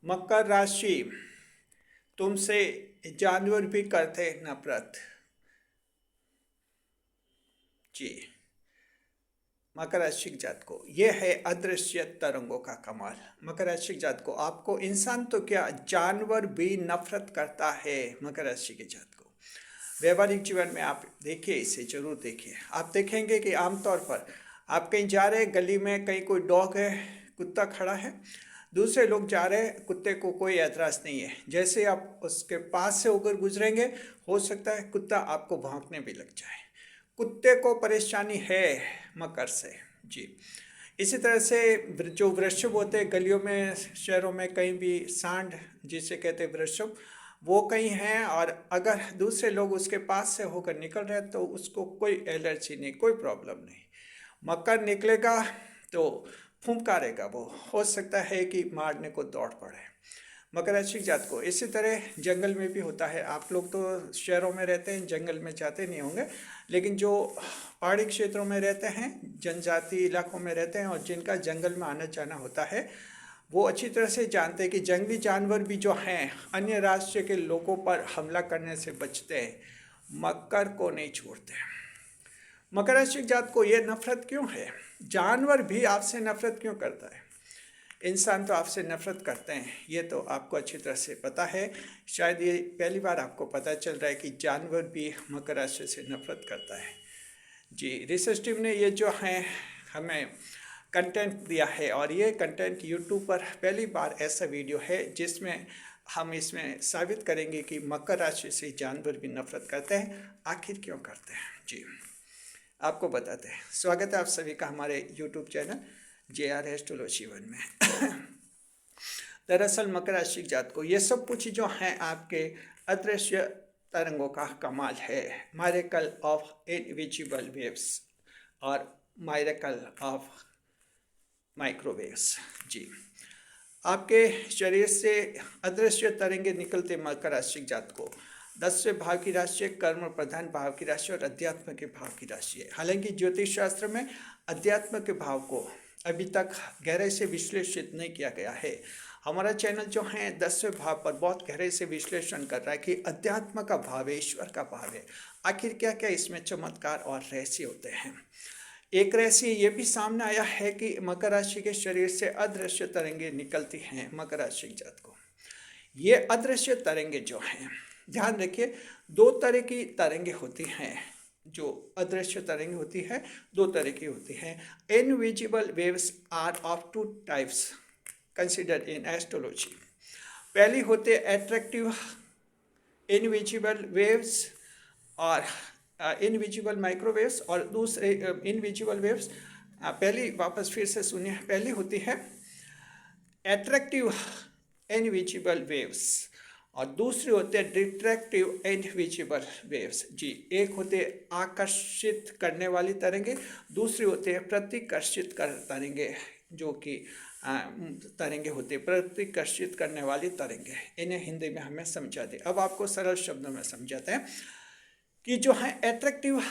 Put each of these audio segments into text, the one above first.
मकर राशि, तुमसे जानवर भी करते हैं नफरत। जी, मकर राशि के जात को यह है अदृश्य तरंगों का कमाल। मकर राशि के जात को, आपको इंसान तो क्या जानवर भी नफरत करता है। मकर राशि के जात को व्यवहारिक जीवन में आप देखिए, इसे जरूर देखिए। आप देखेंगे कि आमतौर पर आप कहीं जा रहे हैं, गली में कहीं कोई डॉग है, कुत्ता खड़ा है, दूसरे लोग जा रहे हैं, कुत्ते को कोई एतराज़ नहीं है। जैसे ही आप उसके पास से होकर गुजरेंगे, हो सकता है कुत्ता आपको भौंकने भी लग जाए। कुत्ते को परेशानी है मकर से। जी, इसी तरह से जो वृषभ होते हैं गलियों में, शहरों में, कहीं भी सांड जिसे कहते हैं वृषभ, वो कहीं हैं, और अगर दूसरे लोग उसके पास से होकर निकल रहे हैं तो उसको कोई एलर्जी नहीं, कोई प्रॉब्लम नहीं। मकर निकलेगा तो फुंकारेगा, वो हो सकता है कि मारने को दौड़ पड़े। मकर राशि के जात को इसी तरह जंगल में भी होता है। आप लोग तो शहरों में रहते हैं, जंगल में जाते नहीं होंगे, लेकिन जो पहाड़ी क्षेत्रों में रहते हैं, जनजाति इलाकों में रहते हैं, और जिनका जंगल में आना जाना होता है, वो अच्छी तरह से जानते हैं कि जंगली जानवर भी जो हैं अन्य राज्य के लोगों पर हमला करने से बचते हैं, मकर को नहीं छोड़ते। मकर राशि जात को ये नफरत क्यों है? जानवर भी आपसे नफरत क्यों करता है? इंसान तो आपसे नफरत करते हैं, ये तो आपको अच्छी तरह से पता है। शायद ये पहली बार आपको पता चल रहा है कि जानवर भी मकर राशि से नफरत करता है। जी, रिसर्च टीम ने ये जो है हमें कंटेंट दिया है, और ये कंटेंट यूट्यूब पर पहली बार ऐसा वीडियो है जिसमें हम इसमें साबित करेंगे कि मकर राशि से जानवर भी नफरत करते हैं। आखिर क्यों करते हैं? जी, आपको बताते हैं। स्वागत है आप सभी का हमारे YouTube channel JR astrology one में। दरअसल मकर राशि जात को ये सब कुछ जो हैं आपके अदृश्य तरंगों का कमाल है। मायरेकल ऑफ इनविजिबल वेव्स और मायरेकल ऑफ माइक्रोवेव्स। जी, आपके शरीर से अदृश्य तरंगे निकलते मकर राशि जात को 10वें भाव की राशि है, कर्म प्रधान भाव की राशि और अध्यात्म के भाव की राशि है। हालांकि ज्योतिष शास्त्र में अध्यात्म के भाव को अभी तक गहराई से विश्लेषित नहीं किया गया है। हमारा चैनल जो है 10वें भाव पर बहुत गहराई से विश्लेषण कर रहा है कि अध्यात्म का भाव है, ईश्वर का भाव है, आखिर क्या क्या इसमें चमत्कार और रहस्य होते हैं। एक रहस्य ये भी सामने आया है कि मकर राशि के शरीर से अदृश्य तरंगे निकलती हैं मकर राशि जात को। ये अदृश्य तरंगे जो हैं, ध्यान रखिए, दो तरह की तरंगे होती हैं। जो अदृश्य तरंगे होती है, दो तरह की होती हैं। Invisible waves are of two types considered in astrology. पहली होते एट्रैक्टिव इनविजिबल वेव्स और इनविजिबल माइक्रोवेव्स, और दूसरे इनविजिबल वेव्स, पहली वापस फिर से सुनिए, पहली होती है एट्रैक्टिव इनविजिबल वेव्स और दूसरे होते हैं डिट्रैक्टिव इनविजिबल वेव्स। जी, एक होते हैं आकर्षित करने वाली तरंगे, दूसरे होते हैं प्रतिकर्षित कर तरंगे, जो कि तरंगे होते हैं प्रतिकर्षित करने वाली तरंगे। इन्हें हिंदी में हमें समझा दें। अब आपको सरल शब्दों में समझाते हैं कि जो है एट्रैक्टिव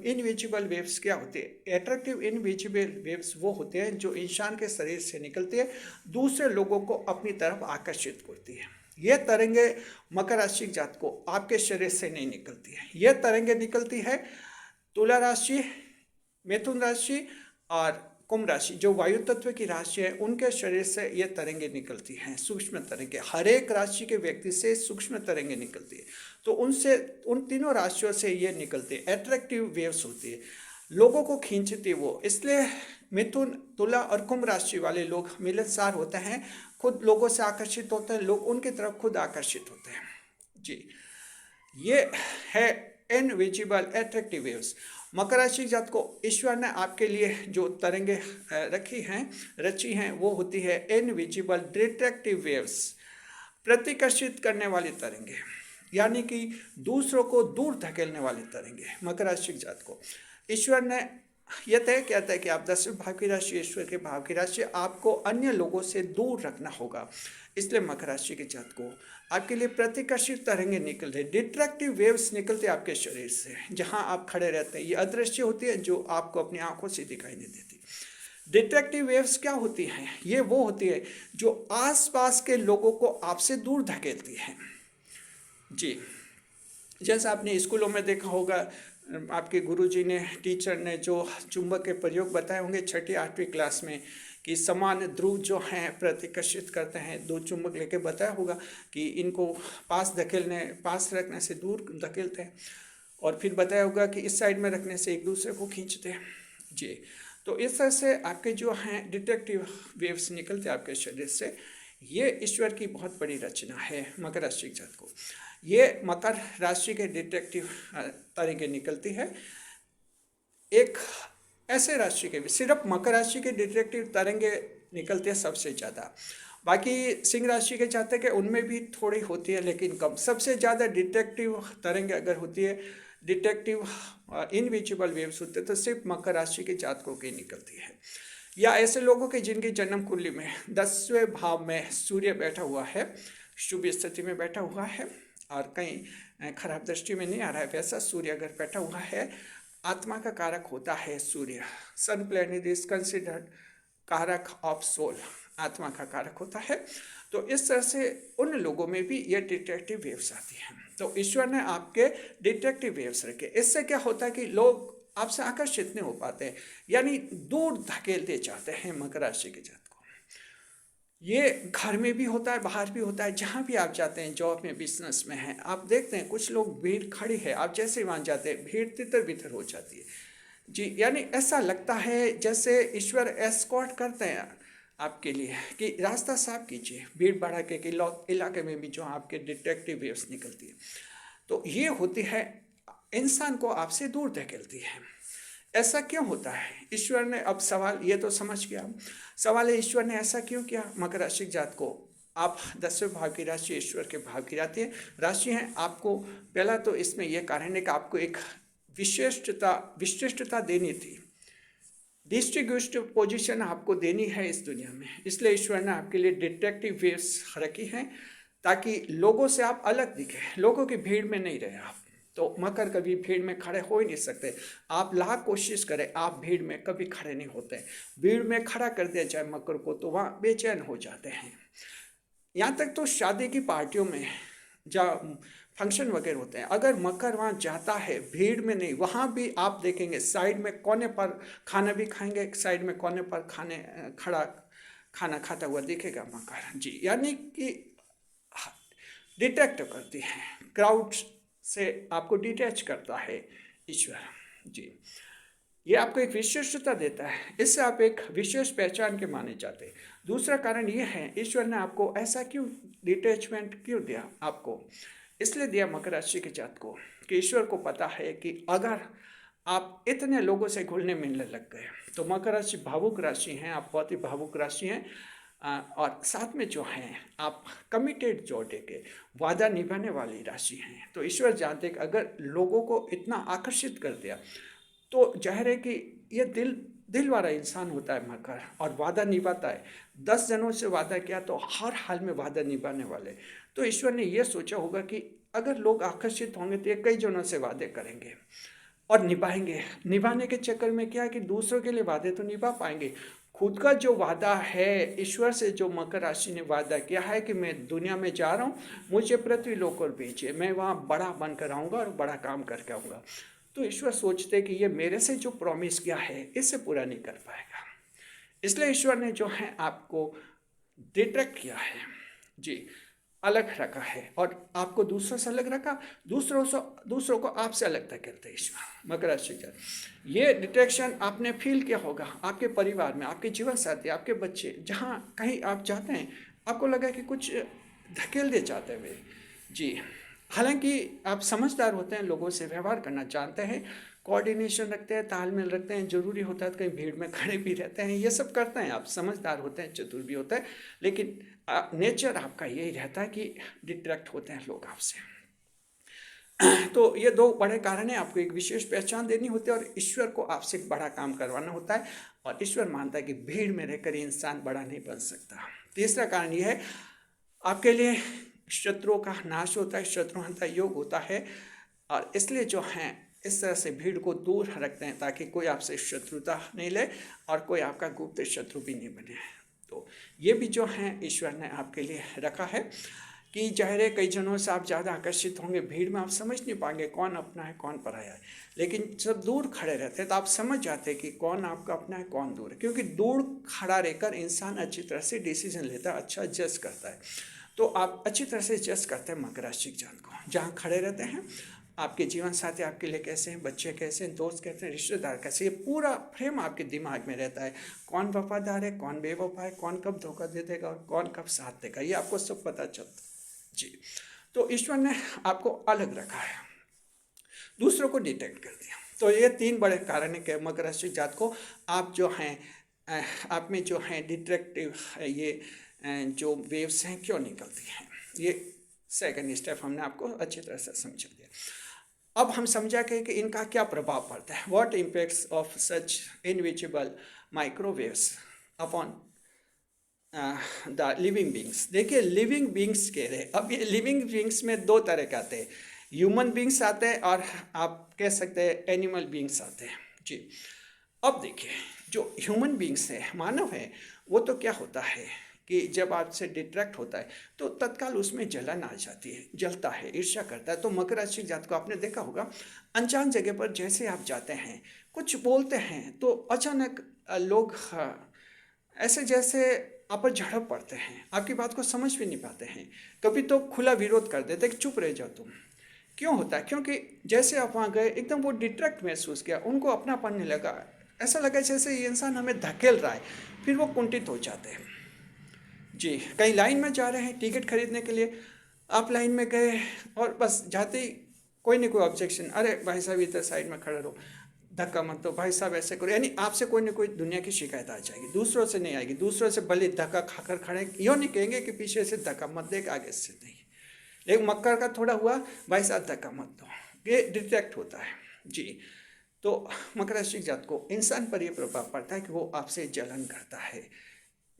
इनविजिबल वेव्स क्या होते हैं। एट्रैक्टिव इनविजिबल वेव्स वो होते हैं जो इंसान के शरीर से निकलती है, दूसरे लोगों को अपनी तरफ आकर्षित करती है। ये तरंगे मकर राशि जात को आपके शरीर से नहीं निकलती है। ये तरंगे निकलती है तुला राशि, मिथुन राशि और कुंभ राशि, जो वायु तत्व की राशि है, उनके शरीर से ये तरंगे निकलती हैं। सूक्ष्म तरंगे हर एक राशि के व्यक्ति से सूक्ष्म तरंगे निकलती है, तो उनसे, उन तीनों राशियों से ये निकलते एट्रैक्टिव वेव्स होती है, लोगों को खींचती वो। इसलिए मिथुन, तुला और कुंभ राशि वाले लोग मिलनसार होते हैं, खुद लोगों से आकर्षित होते हैं, लोग उनकी तरफ खुद आकर्षित होते हैं। जी, ये है इनविजिबल एट्रैक्टिव वेव्स। मकर राशि जात को ईश्वर ने आपके लिए जो तरंगे रची हैं, वो होती है इनविजिबल डिट्रैक्टिव वेव्स, प्रतिकर्षित करने वाली तरंगे, यानी कि दूसरों को दूर धकेलने वाली तरंगे। मकर राशि जात को ईश्वर ने यह तय किया था कि आप 10वें भाव की राशि, ईश्वर के भाव की राशि, आपको अन्य लोगों से दूर रखना होगा। इसलिए मकर राशि के जात को आपके लिए प्रतिकर्षित तरंगे निकल रहे, डिट्रैक्टिव वेव्स निकलते आपके शरीर से, जहां आप खड़े रहते हैं। ये अदृश्य होती है, जो आपको अपनी आंखों से दिखाई नहीं देती। डिट्रैक्टिव वेव्स क्या होती हैं? ये वो होती है जो आसपास के लोगों को आपसे दूर धकेलती हैं। जी, जैसा आपने स्कूलों में देखा होगा, आपके गुरुजी ने, टीचर ने जो चुंबक के प्रयोग बताए होंगे छठी 8वीं क्लास में, कि समान ध्रुव जो हैं प्रतिकर्षित करते हैं, दो चुंबक लेके बताया होगा कि इनको पास रखने से दूर धकेलते हैं, और फिर बताया होगा कि इस साइड में रखने से एक दूसरे को खींचते हैं। जी, तो इस तरह से आपके जो हैं डिटेक्टिव वेव्स निकलते हैं आपके शरीर से। ये ईश्वर की बहुत बड़ी रचना है मकर राशि के जातकों। ये मकर राशि के डिटेक्टिव तरंगे निकलती है। एक ऐसे राशि के भी सिर्फ मकर राशि के डिटेक्टिव तरंगे निकलते हैं सबसे ज़्यादा। बाकी सिंह राशि के जातक है उनमें भी थोड़ी होती है लेकिन कम। सबसे ज़्यादा डिटेक्टिव तरंगे अगर होती है, डिटेक्टिव इनविजिबल वेव्स होते हैं, तो सिर्फ मकर राशि के जातकों की निकलती है। या ऐसे लोगों के जिनकी जन्म कुंडली में 10वें भाव में सूर्य बैठा हुआ है, शुभ स्थिति में बैठा हुआ है, और कहीं खराब दृष्टि में नहीं आ रहा है, वैसा सूर्य अगर बैठा हुआ है, आत्मा का कारक होता है सूर्य। सन प्लैनेट इज कंसिडर्ड कारक ऑफ सोल, आत्मा का कारक होता है। तो इस तरह से उन लोगों में भी ये डिटेक्टिव वेव्स आती हैं। तो ईश्वर ने आपके डिटेक्टिव वेव्स रखे। इससे क्या होता है कि लोग आपसे आकर्षित नहीं हो पाते, यानी दूर धकेलते चाहते हैं मकर राशि के जातक को। ये घर में भी होता है, बाहर भी होता है, जहाँ भी आप जाते हैं, जॉब में, बिजनेस में हैं, आप देखते हैं कुछ लोग, भीड़ खड़ी है, आप जैसे ही वहाँ जाते हैं भीड़ तितर बितर हो जाती है। जी, यानी ऐसा लगता है जैसे ईश्वर एस्कॉर्ट करते हैं आपके लिए कि रास्ता साफ कीजिए, भीड़ बढ़ा के इलाके में भी जो आपके डिटेक्टिव वेव्स निकलती है। तो ये होती है, इंसान को आपसे दूर धकेलती है। ऐसा क्यों होता है? ईश्वर ने, अब सवाल ये तो समझ गया, सवाल है ईश्वर ने ऐसा क्यों किया मकर राशि जात को? आप 10वें भाव की राशि ईश्वर के भाव की राशि है। आपको पहला तो इसमें यह कारण है कि आपको एक विशिष्टता देनी थी, डिस्ट्रीब्यूटिव पोजीशन आपको देनी है इस दुनिया में। इसलिए ईश्वर ने आपके लिए डिटेक्टिव वेव्स रखी हैं ताकि लोगों से आप अलग दिखें, लोगों की भीड़ में नहीं रहे आप। तो मकर कभी भीड़ में खड़े हो ही नहीं सकते, आप लाख कोशिश करें, आप भीड़ में कभी खड़े नहीं होते। भीड़ में खड़ा कर दिया जाए मकर को तो वहाँ बेचैन हो जाते हैं। यहाँ तक तो शादी की पार्टियों में जहाँ फंक्शन वगैरह होते हैं, अगर मकर वहाँ जाता है भीड़ में नहीं, वहाँ भी आप देखेंगे साइड में कोने पर खाना भी खाएंगे, साइड में कोने पर खड़ा खाना खाता हुआ दिखेगा मकर। जी, यानी कि डिटेक्ट करती है, क्राउड से आपको डिटैच करता है ईश्वर। जी, ये आपको एक विशिष्टता देता है, इससे आप एक विशेष पहचान के माने जाते हैं। दूसरा कारण ये है, ईश्वर ने आपको ऐसा क्यों डिटैचमेंट क्यों दिया आपको? इसलिए दिया मकर राशि के जात को कि ईश्वर को पता है कि अगर आप इतने लोगों से घुलने मिलने लग गए, तो मकर राशि भावुक राशि हैं, आप बहुत ही भावुक राशि हैं, और साथ में जो हैं आप कमिटेड जोड़े के वादा निभाने वाली राशि हैं। तो ईश्वर जानते कि अगर लोगों को इतना आकर्षित कर दिया तो जाहिर है कि ये दिल वाला इंसान होता है मकर, और वादा निभाता है। 10 जनों से वादा किया तो हर हाल में वादा निभाने वाले। तो ईश्वर ने ये सोचा होगा कि अगर लोग आकर्षित होंगे तो ये कई जनों से वादे करेंगे और निभाएंगे। निभाने के चक्कर में क्या है कि दूसरों के लिए वादे तो निभा पाएंगे, खुद का जो वादा है ईश्वर से, जो मकर राशि ने वादा किया है कि मैं दुनिया में जा रहा हूँ, मुझे पृथ्वी लोक और भेजिए, मैं वहाँ बड़ा बनकर आऊँगा और बड़ा काम करके आऊँगा। तो ईश्वर सोचते कि ये मेरे से जो प्रॉमिस किया है इससे पूरा नहीं कर पाएगा, इसलिए ईश्वर ने जो है आपको डिट्रैक्ट किया है, जी, अलग रखा है, और आपको दूसरों से अलग रखा, दूसरों को आपसे अलग धकेलते हैं ईश्वर मकर राशि का। ये डिटेक्शन आपने फील किया होगा आपके परिवार में, आपके जीवन साथी, आपके बच्चे, जहाँ कहीं आप जाते हैं आपको लगा कि कुछ धकेल दे जाते हुए। जी, हालांकि आप समझदार होते हैं, लोगों से व्यवहार करना जानते हैं, कोऑर्डिनेशन रखते हैं, तालमेल रखते हैं, जरूरी होता है तो कहीं भीड़ में खड़े भी रहते हैं, ये सब करते हैं, आप समझदार होते हैं, चतुर भी होते हैं, लेकिन नेचर आपका यही रहता है कि डिट्रैक्ट होते हैं लोग आपसे। तो ये दो बड़े कारण हैं, आपको एक विशेष पहचान देनी होती है और ईश्वर को आपसे एक बड़ा काम करवाना होता है, और ईश्वर मानता है कि भीड़ में रहकर इंसान बड़ा नहीं बन सकता। तीसरा कारण यह है, आपके लिए शत्रुओं का नाश होता है, शत्रुहंता योग होता है, और इसलिए जो हैं इस तरह से भीड़ को दूर रखते हैं ताकि कोई आपसे शत्रुता नहीं ले और कोई आपका गुप्त शत्रु भी नहीं बने। तो ये भी जो है ईश्वर ने आपके लिए रखा है कि जाहिर है कई जनों से आप ज़्यादा आकर्षित होंगे, भीड़ में आप समझ नहीं पाएंगे कौन अपना है कौन पराया है, लेकिन जब दूर खड़े रहते हैं तो आप समझ जाते हैं कि कौन आपका अपना है कौन दूर है, क्योंकि दूर खड़ा रहकर इंसान अच्छी तरह से डिसीजन लेता है, अच्छा जज करता है। तो आप अच्छी तरह से जज करते हैं मकर राशि के जातक को, जहाँ खड़े रहते हैं आपके जीवन साथी आपके लिए कैसे हैं, बच्चे कैसे हैं, दोस्त कैसे हैं, रिश्तेदार कैसे, ये पूरा फ्रेम आपके दिमाग में रहता है। कौन वफादार है, कौन बेवफा है, कौन कब धोखा दे देगा और कौन कब साथ देगा, ये आपको सब पता चलता है जी। तो ईश्वर ने आपको अलग रखा है, दूसरों को डिटेक्ट कर दिया। तो ये 3 बड़े कारण है कि मकर राशि जात को आप जो हैं आप में जो हैं डिटेक्टिव ये जो वेव्स हैं क्यों निकलती हैं, ये सेकंड स्टेप हमने आपको अच्छी तरह से समझा दिया। अब हम समझा कि इनका क्या प्रभाव पड़ता है, what impacts of such invisible microwaves upon the living beings. देखिए लिविंग बींग्स कह रहे हैं, अब ये लिविंग बींग्स में 2 तरह के आते हैं, ह्यूमन बींग्स आते हैं और आप कह सकते हैं एनिमल बींग्स आते हैं जी। अब देखिए जो ह्यूमन बींग्स है, मानव है, वो तो क्या होता है कि जब आपसे डिट्रैक्ट होता है तो तत्काल उसमें जलन आ जाती है, जलता है, ईर्ष्या करता है। तो मकर राशि जात को आपने देखा होगा, अनजान जगह पर जैसे आप जाते हैं कुछ बोलते हैं तो अचानक लोग ऐसे जैसे आप पर झड़प पड़ते हैं, आपकी बात को समझ भी नहीं पाते हैं, कभी तो खुला विरोध कर देते कि चुप रह जाओ तुम। क्यों होता है, क्योंकि जैसे आप वहाँ गए एकदम वो डिट्रैक्ट महसूस किया, उनको अपनापन नहीं लगा, ऐसा लगा जैसे ये इंसान हमें धकेल रहा है, फिर वो कुंठित हो जाते हैं जी। कहीं लाइन में जा रहे हैं टिकट खरीदने के लिए, आप लाइन में गए और बस जाते ही कोई नहीं कोई ऑब्जेक्शन, अरे भाई साहब इधर साइड में खड़े रहो, धक्का मत दो, भाई साहब ऐसे करो, यानी आपसे कोई ना कोई दुनिया की शिकायत आ जाएगी, दूसरों से नहीं आएगी, दूसरों से भले धक्का खाकर खड़े, यूँ नहीं कहेंगे कि पीछे से धक्का मत दे, आगे से नहीं, लेकिन मकर का थोड़ा हुआ, भाई साहब धक्का मत दो, ये डिटेक्ट होता है जी। तो मकर राशि जात को इंसान पर यह प्रभाव पड़ता है कि वो आपसे जलन करता है,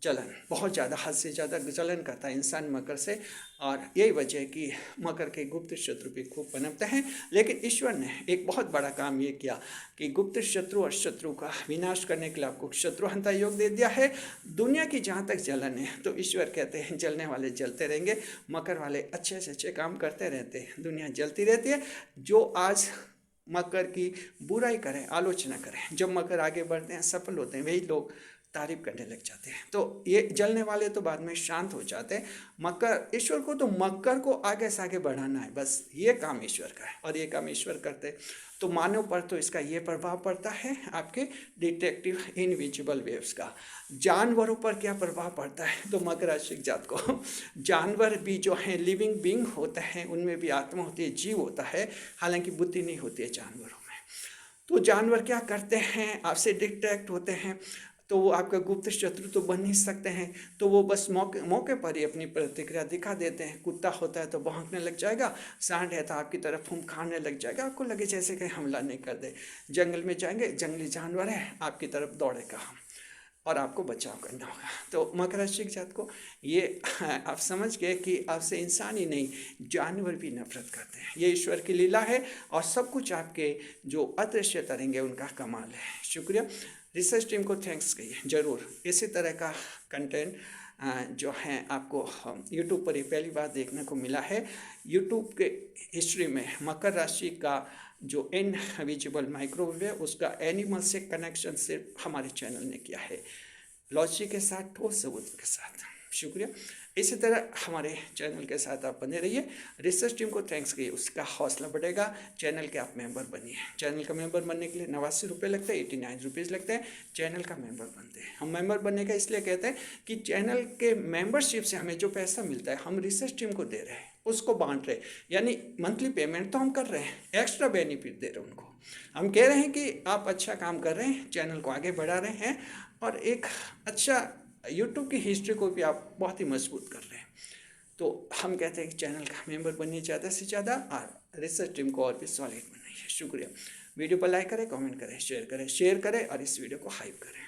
जलन बहुत ज़्यादा, हद से ज़्यादा जलन करता है इंसान मकर से, और यही वजह है कि मकर के गुप्त शत्रु भी खूब पनपते हैं। लेकिन ईश्वर ने एक बहुत बड़ा काम ये किया कि गुप्त शत्रु और शत्रु का विनाश करने के लिए आपको शत्रुहंता योग दे दिया है। दुनिया की जहाँ तक जलन है तो ईश्वर कहते हैं जलने वाले जलते रहेंगे, मकर वाले अच्छे से अच्छे काम करते रहते हैं, दुनिया जलती रहती है। जो आज मकर की बुराई करें, आलोचना करें, जब मकर आगे बढ़ते हैं सफल होते हैं, वही लोग तारीफ करने लग जाते हैं। तो ये जलने वाले तो बाद में शांत हो जाते हैं। मकर, ईश्वर को तो मकर को आगे से आगे बढ़ाना है, बस ये काम ईश्वर का है, और ये काम ईश्वर करते हैं। तो मानव पर तो इसका ये प्रभाव पड़ता है आपके डिटेक्टिव इनविजिबल वेव्स का। जानवरों पर क्या प्रभाव पड़ता है, तो मकर राशि जात को जानवर भी जो हैं लिविंग बींग होते हैं, उनमें भी आत्मा होती है, जीव होता है, हालांकि बुद्धि नहीं होती है जानवरों में। तो जानवर क्या करते हैं, आपसे डिटेक्ट होते हैं तो वो आपका गुप्त शत्रु तो बन नहीं सकते हैं, तो वो बस मौके पर ही अपनी प्रतिक्रिया दिखा देते हैं। कुत्ता होता है तो भौंकने लग जाएगा, सांड है तो आपकी तरफ फुंकारने लग जाएगा, आपको लगे जैसे कहीं हमला नहीं कर दे। जंगल में जाएंगे, जंगली जानवर है, आपकी तरफ दौड़ेगा और आपको बचाव करना होगा। तो मकर राशि के जात को ये आप समझ गए कि आपसे इंसान ही नहीं जानवर भी नफरत करते हैं। ये ईश्वर की लीला है और सब कुछ आपके जो अदृश्य तरंगे उनका कमाल है। शुक्रिया, रिसर्च टीम को थैंक्स कहिए ज़रूर। इसी तरह का कंटेंट जो है आपको यूट्यूब पर ही पहली बार देखने को मिला है। यूट्यूब के हिस्ट्री में मकर राशि का जो इनविजिबल माइक्रोवेव है उसका एनिमल से कनेक्शन सिर्फ हमारे चैनल ने किया है, लॉजिक के साथ, ठोस सबूत के साथ। शुक्रिया, इसी तरह हमारे चैनल के साथ आप बने रहिए। रिसर्च टीम को थैंक्स कहिए, उसका हौसला बढ़ेगा। चैनल के आप मेंबर बनिए। चैनल का मेंबर बनने के लिए 89 रुपये लगते हैं, 89 रुपीज़ लगते हैं। चैनल का मेंबर बनते हैं। हम मेंबर बनने का इसलिए कहते हैं कि चैनल के मेंबरशिप से हमें जो पैसा मिलता है हम रिसर्च टीम को दे रहे हैं, उसको बांट रहे हैं, यानी मंथली पेमेंट तो हम कर रहे हैं, एक्स्ट्रा बेनिफिट दे रहे हैं उनको। हम कह रहे हैं कि आप अच्छा काम कर रहे हैं, चैनल को आगे बढ़ा रहे हैं और एक अच्छा यूट्यूब की हिस्ट्री को भी आप बहुत ही मजबूत कर रहे हैं। तो हम कहते हैं कि चैनल का मेंबर बनिए ज़्यादा से ज़्यादा और रिसर्च टीम को और भी सॉलिड बनाइए। शुक्रिया। वीडियो पर लाइक करें, कमेंट करें, शेयर करें और इस वीडियो को हाइप करें।